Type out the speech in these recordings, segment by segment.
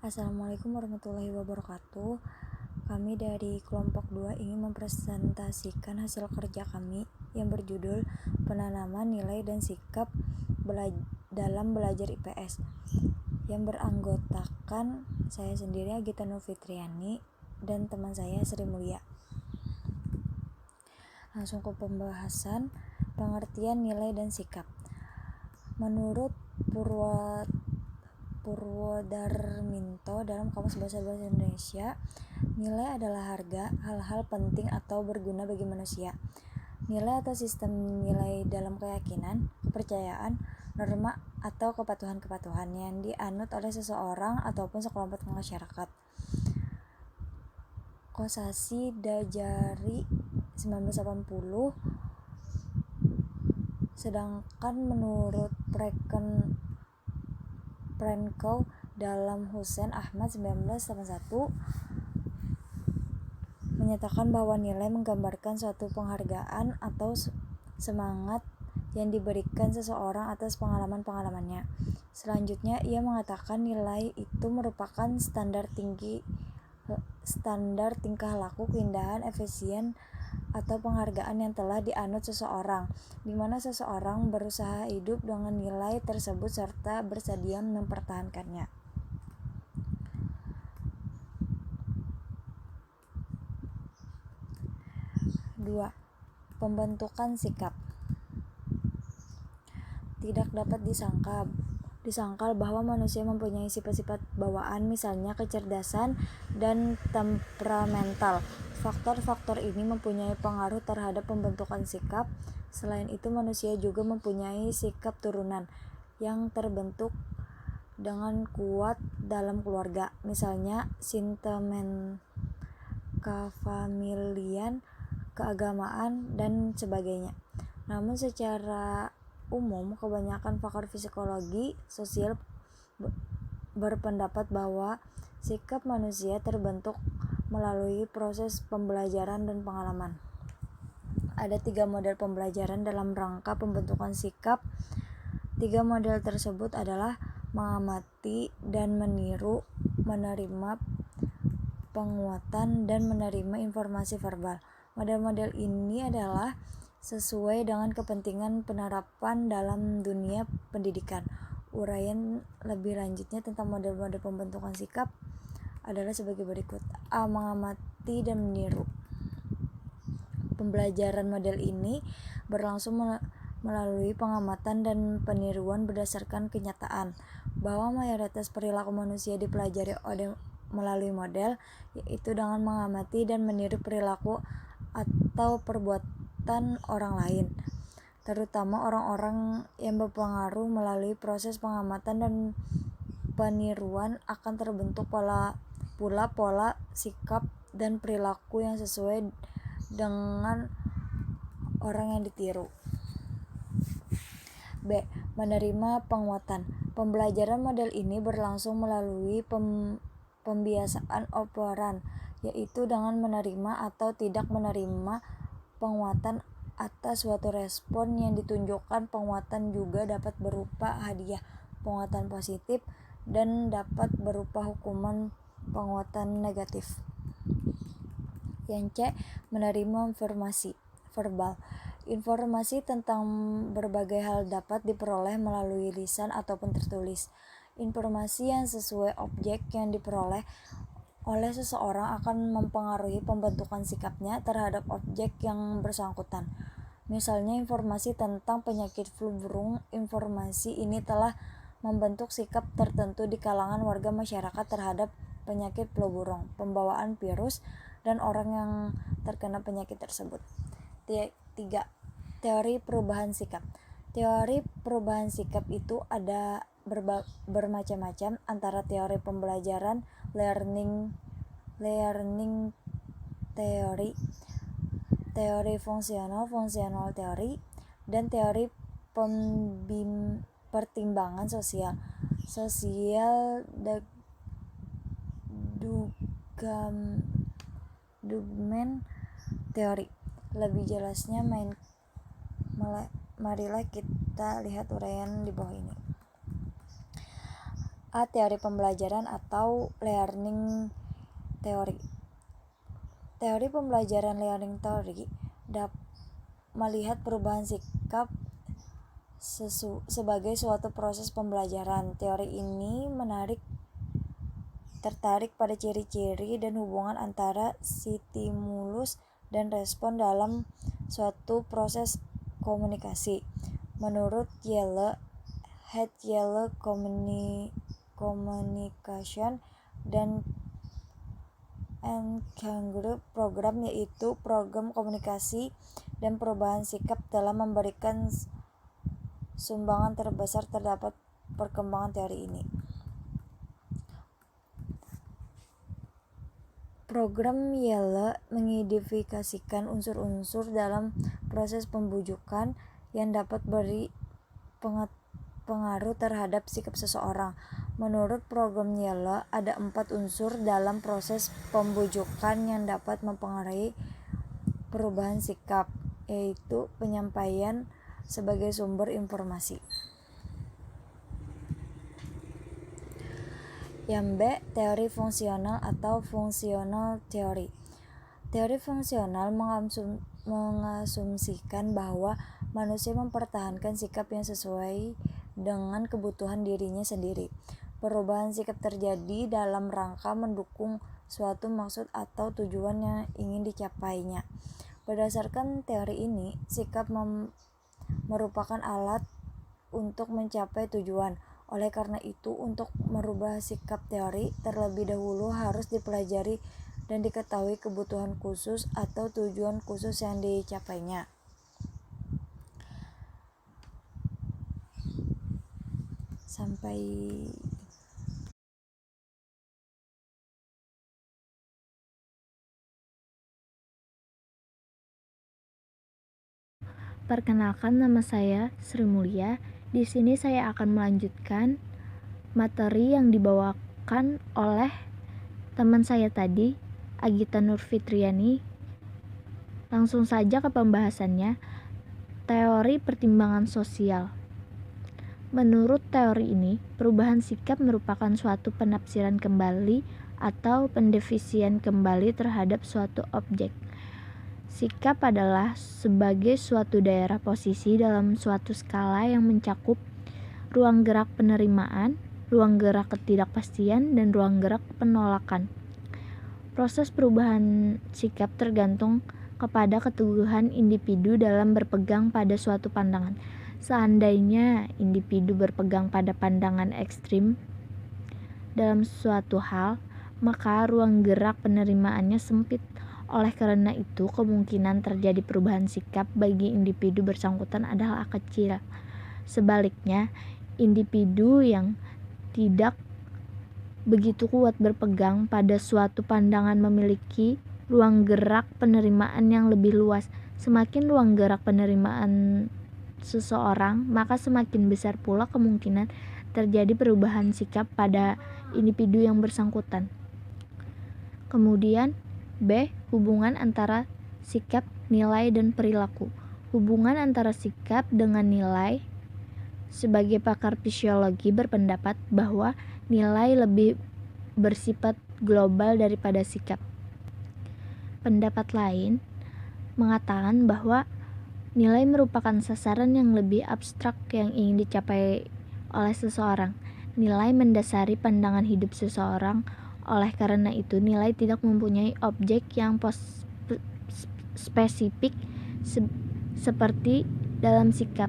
Assalamualaikum warahmatullahi wabarakatuh. Kami dari kelompok 2 ingin mempresentasikan hasil kerja kami yang berjudul Penanaman Nilai dan Sikap dalam Belajar IPS, yang beranggotakan saya sendiri Agita Nurfitriani dan teman saya Sri Mulia. Langsung ke pembahasan. Pengertian nilai dan sikap. Menurut Purwodarminto dalam Kamus Bahasa Indonesia, nilai adalah harga, hal-hal penting atau berguna bagi manusia. Nilai atau sistem nilai dalam keyakinan, kepercayaan, norma atau kepatuhan-kepatuhan yang dianut oleh seseorang ataupun sekelompok masyarakat. Kosasih Dajari 1980. Sedangkan menurut Prenkel dalam Husein Ahmad 1981 menyatakan bahwa nilai menggambarkan suatu penghargaan atau semangat yang diberikan seseorang atas pengalaman-pengalamannya. Selanjutnya, ia mengatakan nilai itu merupakan standar tingkah laku, keindahan, efisien, atau penghargaan yang telah dianut seseorang, di mana seseorang berusaha hidup dengan nilai tersebut serta bersedia mempertahankannya. 2. Pembentukan sikap. Tidak dapat disangkal bahwa manusia mempunyai sifat-sifat bawaan, misalnya kecerdasan dan temperamental. Faktor-faktor ini mempunyai pengaruh terhadap pembentukan sikap. Selain itu, manusia juga mempunyai sikap turunan yang terbentuk dengan kuat dalam keluarga, misalnya sentimen, kefamilian, keagamaan, dan sebagainya. Namun secara umum, kebanyakan pakar psikologi sosial berpendapat bahwa sikap manusia terbentuk melalui proses pembelajaran dan pengalaman. Ada 3 model pembelajaran dalam rangka pembentukan sikap. 3 model tersebut adalah mengamati dan meniru, menerima penguatan, dan menerima informasi verbal. Model-model ini adalah sesuai dengan kepentingan penerapan dalam dunia pendidikan. Uraian lebih lanjutnya tentang model-model pembentukan sikap adalah sebagai berikut. A. Mengamati dan meniru. Pembelajaran model ini berlangsung melalui pengamatan dan peniruan berdasarkan kenyataan bahwa mayoritas perilaku manusia dipelajari melalui model, yaitu dengan mengamati dan meniru perilaku atau perbuatan orang lain, terutama orang-orang yang berpengaruh. Melalui proses pengamatan dan peniruan akan terbentuk pula pola sikap dan perilaku yang sesuai dengan orang yang ditiru. B. Menerima penguatan. Pembelajaran model ini berlangsung melalui pembiasaan operan, yaitu dengan menerima atau tidak menerima penguatan atas suatu respon yang ditunjukkan. Penguatan juga dapat berupa hadiah, penguatan positif, dan dapat berupa hukuman, penguatan negatif. Yang C. Menerima informasi verbal. Informasi tentang berbagai hal dapat diperoleh melalui lisan ataupun tertulis. Informasi yang sesuai objek yang diperoleh oleh seseorang akan mempengaruhi pembentukan sikapnya terhadap objek yang bersangkutan. Misalnya informasi tentang penyakit flu burung. Informasi ini telah membentuk sikap tertentu di kalangan warga masyarakat terhadap penyakit flu burung, pembawaan virus, dan orang yang terkena penyakit tersebut. 3. Teori perubahan sikap. Teori perubahan sikap itu ada bermacam-macam, antara teori pembelajaran, learning theory, teori fungsional teori, dan teori pertimbangan social development teori. Lebih jelasnya marilah kita lihat uraian di bawah ini. A. Teori pembelajaran atau learning theory. Teori pembelajaran learning theory melihat perubahan sikap sebagai suatu proses pembelajaran. Teori ini tertarik pada ciri-ciri dan hubungan antara stimulus dan respon dalam suatu proses komunikasi. Menurut Yale, Head-Yale Communication dan Kangaroo program, yaitu program komunikasi dan perubahan sikap, dalam memberikan sumbangan terbesar terdapat perkembangan teori ini. Program Yale mengidentifikasikan unsur-unsur dalam proses pembujukan yang dapat beri pengaruh terhadap sikap seseorang. Menurut program Yale, ada 4 unsur dalam proses pembujukan yang dapat mempengaruhi perubahan sikap, yaitu penyampaian sebagai sumber informasi. Yang B. Teori fungsional atau functional theory. Teori fungsional mengasumsikan bahwa manusia mempertahankan sikap yang sesuai dengan kebutuhan dirinya sendiri. Perubahan sikap terjadi dalam rangka mendukung suatu maksud atau tujuan yang ingin dicapainya. Berdasarkan teori ini, sikap merupakan alat untuk mencapai tujuan. Oleh karena itu, untuk merubah sikap teori, terlebih dahulu harus dipelajari dan diketahui kebutuhan khusus atau tujuan khusus yang dicapainya. Perkenalkan, nama saya Sri Mulia. Di sini saya akan melanjutkan materi yang dibawakan oleh teman saya tadi, Agita Nurfitriani. Langsung saja ke pembahasannya. Teori pertimbangan sosial. Menurut teori ini, perubahan sikap merupakan suatu penafsiran kembali atau pendefinisian kembali terhadap suatu objek. Sikap adalah sebagai suatu daerah posisi dalam suatu skala yang mencakup ruang gerak penerimaan, ruang gerak ketidakpastian, dan ruang gerak penolakan. Proses perubahan sikap tergantung kepada keteguhan individu dalam berpegang pada suatu pandangan. Seandainya individu berpegang pada pandangan ekstrim dalam suatu hal, maka ruang gerak penerimaannya sempit. Oleh karena itu, kemungkinan terjadi perubahan sikap bagi individu bersangkutan adalah kecil. Sebaliknya, individu yang tidak begitu kuat berpegang pada suatu pandangan memiliki ruang gerak penerimaan yang lebih luas. Semakin ruang gerak penerimaan seseorang, maka semakin besar pula kemungkinan terjadi perubahan sikap pada individu yang bersangkutan. Kemudian B. Hubungan antara sikap, nilai, dan perilaku. Hubungan antara sikap dengan nilai. Sebagai pakar fisiologi berpendapat bahwa nilai lebih bersifat global daripada sikap. Pendapat lain mengatakan bahwa nilai merupakan sasaran yang lebih abstrak yang ingin dicapai oleh seseorang. Nilai mendasari pandangan hidup seseorang. Oleh karena itu, nilai tidak mempunyai objek yang spesifik seperti dalam sikap,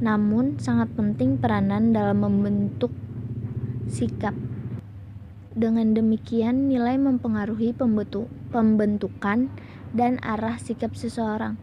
namun sangat penting peranan dalam membentuk sikap. Dengan demikian, nilai mempengaruhi pembentukan dan arah sikap seseorang.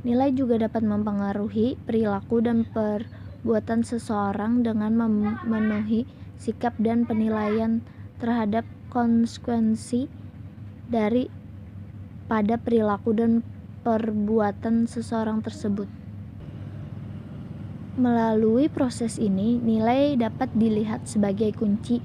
Nilai juga dapat mempengaruhi perilaku dan perbuatan seseorang dengan memenuhi sikap dan penilaian terhadap konsekuensi pada perilaku dan perbuatan seseorang tersebut. Melalui proses ini, nilai dapat dilihat sebagai kunci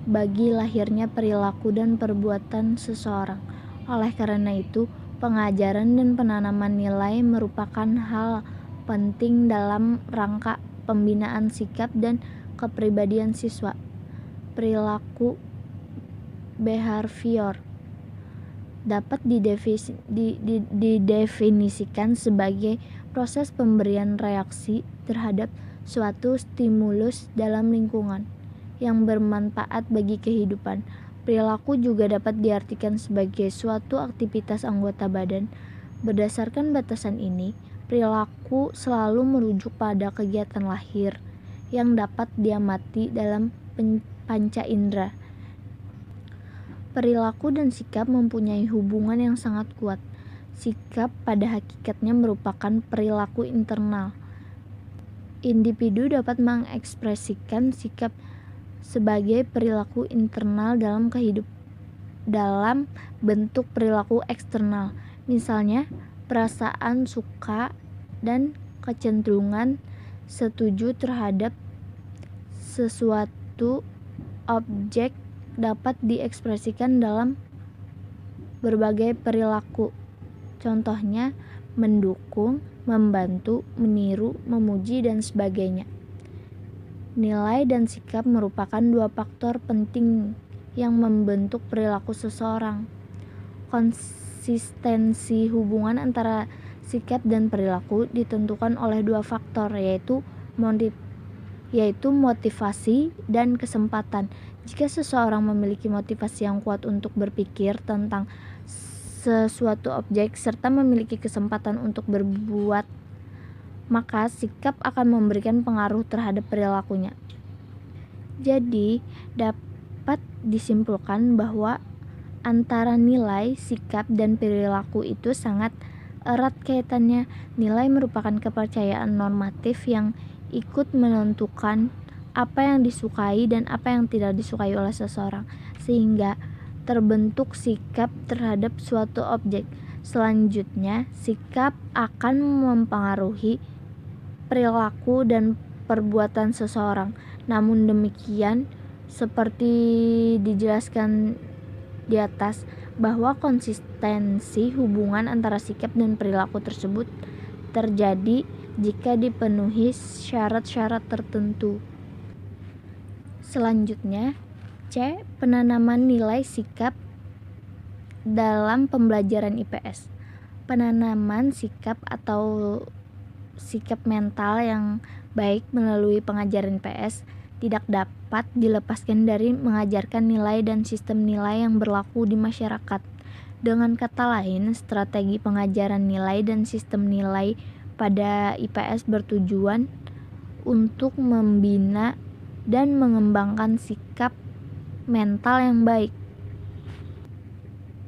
bagi lahirnya perilaku dan perbuatan seseorang. Oleh karena itu, pengajaran dan penanaman nilai merupakan hal penting dalam rangka pembinaan sikap dan kepribadian siswa. perilaku behavior dapat didefinisikan sebagai proses pemberian reaksi terhadap suatu stimulus dalam lingkungan yang bermanfaat bagi kehidupan. Perilaku juga dapat diartikan sebagai suatu aktivitas anggota badan. Berdasarkan batasan ini, perilaku selalu merujuk pada kegiatan lahir yang dapat diamati dalam panca indera. Perilaku dan sikap mempunyai hubungan yang sangat kuat. Sikap pada hakikatnya merupakan perilaku internal. Individu dapat mengekspresikan sikap sebagai perilaku internal dalam bentuk perilaku eksternal. Misalnya, perasaan suka dan kecenderungan setuju terhadap sesuatu objek dapat diekspresikan dalam berbagai perilaku. Contohnya, mendukung, membantu, meniru, memuji, dan sebagainya. Nilai dan sikap merupakan dua faktor penting yang membentuk perilaku seseorang. Konsistensi hubungan antara sikap dan perilaku ditentukan oleh dua faktor, yaitu motivasi dan kesempatan. Jika seseorang memiliki motivasi yang kuat untuk berpikir tentang sesuatu objek serta memiliki kesempatan untuk berbuat, maka sikap akan memberikan pengaruh terhadap perilakunya. Jadi, dapat disimpulkan bahwa antara nilai, sikap, dan perilaku itu sangat erat kaitannya. Nilai merupakan kepercayaan normatif yang ikut menentukan apa yang disukai dan apa yang tidak disukai oleh seseorang, sehingga terbentuk sikap terhadap suatu objek. Selanjutnya, sikap akan mempengaruhi perilaku dan perbuatan seseorang. Namun demikian, seperti dijelaskan di atas, bahwa konsistensi hubungan antara sikap dan perilaku tersebut terjadi jika dipenuhi syarat-syarat tertentu. Selanjutnya, C. Penanaman nilai sikap dalam pembelajaran IPS. Penanaman sikap atau sikap mental yang baik melalui pengajaran IPS tidak dapat dilepaskan dari mengajarkan nilai dan sistem nilai yang berlaku di masyarakat. Dengan kata lain, strategi pengajaran nilai dan sistem nilai pada IPS bertujuan untuk membina dan mengembangkan sikap mental yang baik.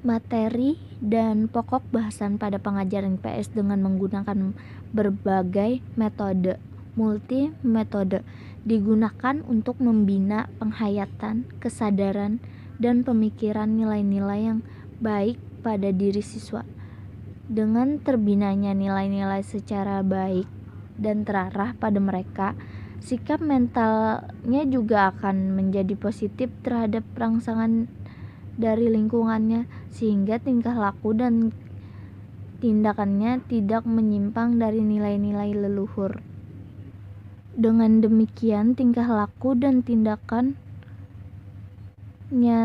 Materi dan pokok bahasan pada pengajaran IPS dengan menggunakan berbagai metode, multi metode, digunakan untuk membina penghayatan, kesadaran, dan pemikiran nilai-nilai yang baik pada diri siswa. Dengan terbinanya nilai-nilai secara baik dan terarah pada mereka, sikap mentalnya juga akan menjadi positif terhadap rangsangan dari lingkungannya, sehingga tingkah laku dan tindakannya tidak menyimpang dari nilai-nilai leluhur. Dengan demikian, tingkah laku dan tindakannya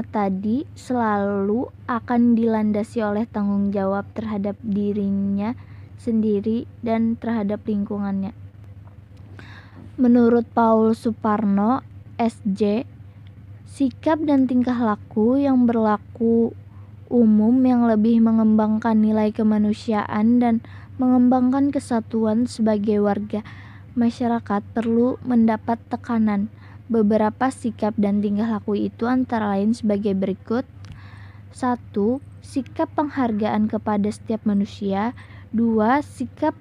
tadi selalu akan dilandasi oleh tanggung jawab terhadap dirinya sendiri dan terhadap lingkungannya. Menurut Paul Suparno, S.J., sikap dan tingkah laku yang berlaku umum yang lebih mengembangkan nilai kemanusiaan dan mengembangkan kesatuan sebagai warga masyarakat perlu mendapat tekanan. Beberapa sikap dan tingkah laku itu antara lain sebagai berikut. 1. Sikap penghargaan kepada setiap manusia. 2. Sikap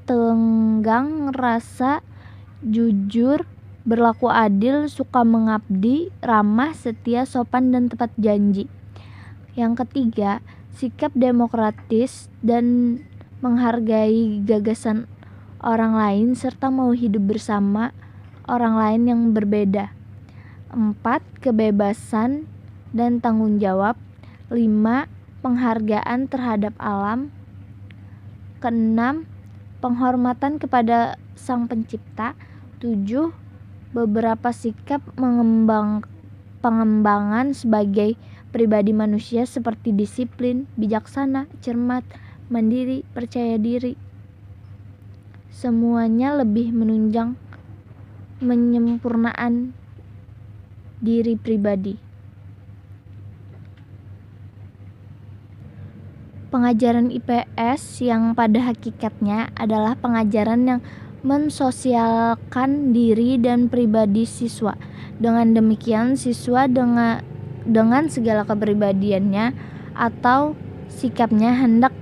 tenggang rasa, jujur, berlaku adil, suka mengabdi, ramah, setia, sopan, dan tepat janji. Yang ketiga, sikap demokratis dan menghargai gagasan orang lain serta mau hidup bersama orang lain yang berbeda. 4. Kebebasan dan tanggung jawab. 5. Penghargaan terhadap alam. 6. Penghormatan kepada Sang Pencipta. 7. beberapa sikap pengembangan sebagai pribadi manusia seperti disiplin, bijaksana, cermat, mandiri, percaya diri. Semuanya lebih menunjang penyempurnaan diri pribadi. Pengajaran IPS yang pada hakikatnya adalah pengajaran yang mensosialkan diri dan pribadi siswa. Dengan demikian, siswa dengan segala kepribadiannya atau sikapnya hendak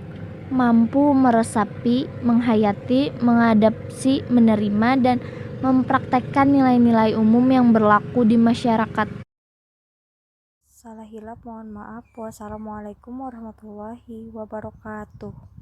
mampu meresapi, menghayati, mengadaptasi, menerima, dan mempraktekkan nilai-nilai umum yang berlaku di masyarakat. Salah hilap mohon maaf. Wassalamualaikum warahmatullahi wabarakatuh.